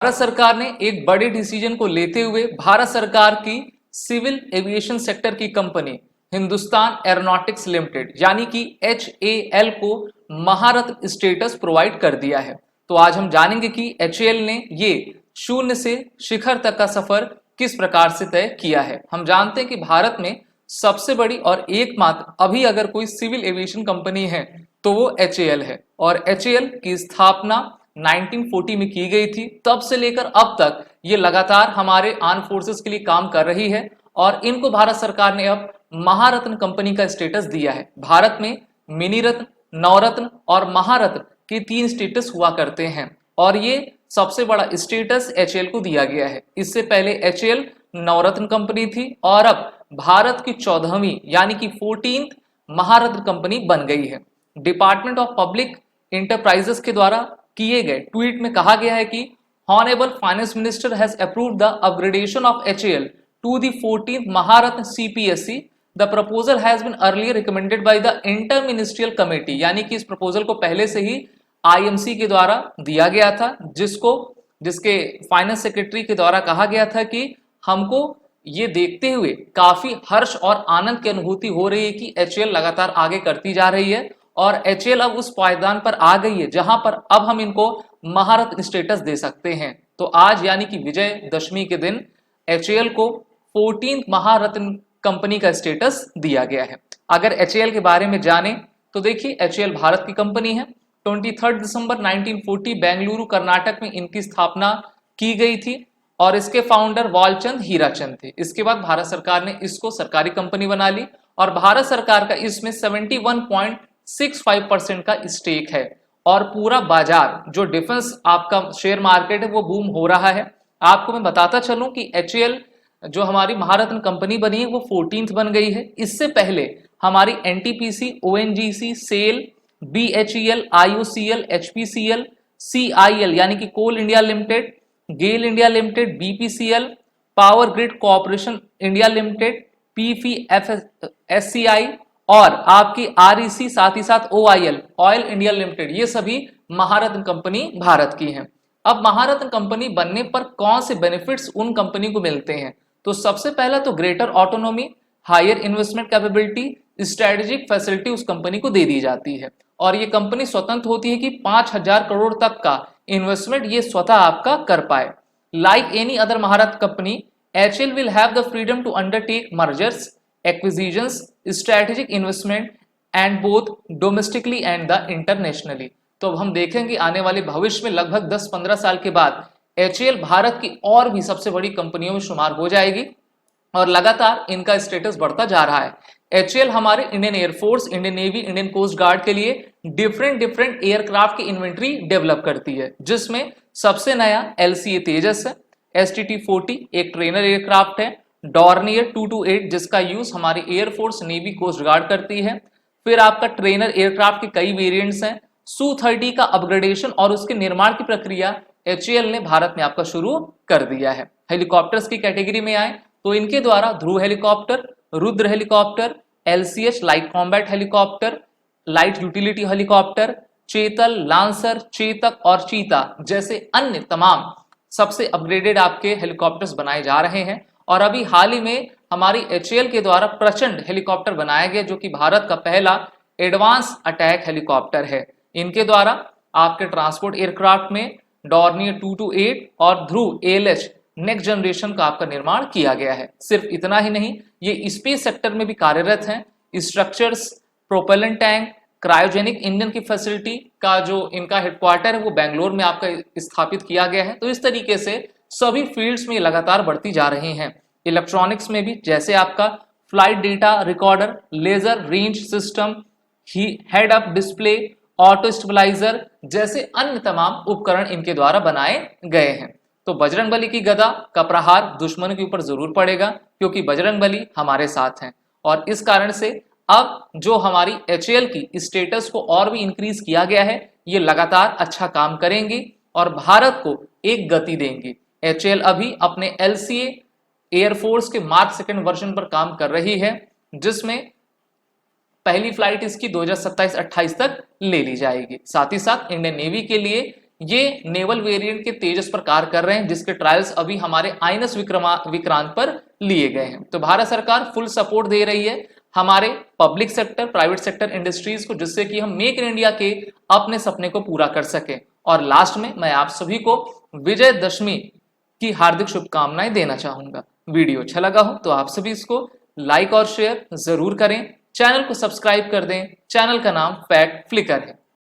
भारत सरकार ने एक बड़े डिसीजन को लेते हुए भारत सरकार की सिविल एविएशन सेक्टर की कंपनी हिंदुस्तान एरोनॉटिक्स लिमिटेड यानी कि HAL को महारत्न स्टेटस प्रोवाइड कर दिया है। तो आज हम जानेंगे कि HAL ने ये शून्य से शिखर तक का सफर किस प्रकार से तय किया है। हम जानते हैं कि भारत में सबसे बड़ी और एकमात्र अभी अगर कोई सिविल एविएशन कंपनी है तो वो HAL है और HAL की स्थापना 1940 में की गई थी। तब से लेकर अब तक ये लगातार हमारे आर्म फोर्सेस के लिए काम कर रही है और इनको भारत सरकार ने अब महारत्न कंपनी का स्टेटस दिया है। भारत में मिनी रत्न, नवरत्न और महारत्न के 3 स्टेटस हुआ करते हैं और ये सबसे बड़ा स्टेटस HAL को दिया गया है। इससे पहले HAL नवरत्न कंपनी थी और अब भारत की 14वीं यानी कि 14th महारत्न कंपनी बन गई है। डिपार्टमेंट ऑफ पब्लिक इंटरप्राइजेस के द्वारा किए गए ट्वीट में कहा गया है कि honourable finance minister has approved the upgradation of HAL to the 14th Maharatna CPSE। The proposal has been earlier recommended by the inter ministerial committee, यानी कि इस प्रपोजल को पहले से ही IMC के द्वारा दिया गया था, जिसके फाइनेंस सेक्रेटरी के द्वारा कहा गया था कि हमको ये देखते हुए काफी हर्ष और आनंद की अनुभूति हो रही है कि HAL लगातार आगे करती जा रही है और HAL अब उस पायदान पर आ गई है जहां पर अब हम इनको महारत्न स्टेटस दे सकते हैं। तो आज यानी कि विजयदशमी के दिन HAL को 14th महारत्न कंपनी का स्टेटस दिया गया है। अगर HAL के बारे में जाने तो देखिए HAL भारत की कंपनी है। 23 दिसंबर 1940 बेंगलुरु कर्नाटक में इनकी स्थापना की गई थी और इसके फाउंडर वालचंद हीराचंद थे। इसके बाद भारत सरकार ने इसको सरकारी कंपनी बना ली और भारत सरकार का इसमें 71.65% का स्टेक है और पूरा बाजार जो डिफेंस आपका शेयर मार्केट है वो बूम हो रहा है। आपको मैं बताता चलूं कि HAL जो हमारी महारत्न कंपनी बनी है वो 14th बन गई है। इससे पहले हमारी NTPC, ONGC, SAIL, BHEL, IOCL, HPCL, CIL यानी कि Coal India Limited, GAIL India Limited, BPCL, Power Grid Corporation India Limited, PFSCI और आपकी REC, साथ ही साथ OIL, ऑयल इंडिया लिमिटेड, ये सभी महारत्न कंपनी भारत की हैं। अब महारत्न कंपनी बनने पर कौन से बेनिफिट्स उन कंपनी को मिलते हैं? तो सबसे पहला तो greater autonomy, higher investment capability, strategic facility उस कंपनी को दे दी जाती है और ये कंपनी स्वतंत्र होती है कि 5000 करोड़ तक का इन्वेस्टमेंट ये स्वतः आपका कर पाए। Like any other Maharatna company, HAL will have the freedom to undertake mergers, acquisitions, strategic investment and both domestically and the internationally। तो हम देखेंगे आने वाले भविष्य में लगभग 10-15 साल के बाद HAL भारत की और भी सबसे बड़ी कंपनियों में शुमार हो जाएगी और लगातार इनका स्टेटस बढ़ता जा रहा है। HAL हमारे Indian air force, Indian navy, Indian coast guard के लिए डिफरेंट एयरक्राफ्ट की इन्वेंट्री डेवलप करती है, जिसमें सबसे नया LCA तेजस है, STT-40 एक ट्रेनर एयरक्राफ्ट है, डॉर्नियर 228 जिसका यूज हमारी एयरफोर्स, नेवी, कोस्ट गार्ड करती है। फिर आपका ट्रेनर एयरक्राफ्ट के कई वेरिएंट्स हैं। Su-30 का अपग्रेडेशन और उसके निर्माण की प्रक्रिया HAL ने भारत में आपका शुरू कर दिया है। हेलीकॉप्टर्स की कैटेगरी में आए तो इनके द्वारा Dhruv helicopter, Rudra helicopter, LCH light combat helicopter, light utility helicopter, चेतल, लांसर, चेतक और चीता जैसे अन्य तमाम सबसे अपग्रेडेड आपके हेलीकॉप्टर्स बनाए जा रहे हैं। और अभी हाल ही में हमारी HAL के द्वारा प्रचंड हेलीकॉप्टर बनाया गया जो कि भारत का पहला एडवांस अटैक हेलीकॉप्टर है। इनके द्वारा आपके ट्रांसपोर्ट एयरक्राफ्ट में डॉर्नियर 228 और ध्रुव ALH नेक्स्ट जनरेशन का आपका निर्माण किया गया है। सिर्फ इतना ही नहीं, ये स्पेस सेक्टर में भी कार्यरत हैं। Structures, propellant tank, cryogenic engine की फैसिलिटी का जो इनका हेडक्वार्टर है वो बेंगलोर में आपका स्थापित किया गया है। तो इस तरीके से सभी फील्ड्स में लगातार बढ़ती जा रही हैं। इलेक्ट्रॉनिक्स में भी जैसे आपका flight data recorder, laser range system, head up display, auto stabiliser जैसे अन्य तमाम उपकरण इनके द्वारा बनाए गए हैं। तो बजरंगबली की गदा का प्रहार दुश्मन के ऊपर जरूर पड़ेगा क्योंकि बजरंगबली हमारे साथ हैं और इस कारण से अब जो हमारी HAL की स्टेटस को और भी इंक्रीज किया गया है, ये लगातार अच्छा काम करेंगी और भारत को एक गति देंगी। HAL अभी अपने LCA एयरफोर्स के मार्क 2 वर्जन पर काम कर रही है, जिसमें पहली फ्लाइट इसकी 2027-28 तक ले ली जाएगी। साथ ही साथ इंडियन नेवी के लिए ये नेवल वेरिएंट के तेजस पर कार्य कर रहे हैं, जिसके ट्रायल्स अभी हमारे आईएनएस विक्रांत पर लिए गए हैं। तो भारत सरकार फुल सपोर्ट दे रही है हमारे public sector, private sector industries को, जिससे कि हम मेक इन इंडिया के अपने सपने को पूरा कर सके। और लास्ट में मैं आप सभी को विजयदशमी की हार्दिक शुभकामनाएं देना चाहूंगा। वीडियो अच्छा लगा हो तो आप सभी इसको लाइक और शेयर जरूर करें, चैनल को सब्सक्राइब कर दें। चैनल का नाम फैक्ट फ्लिकर है।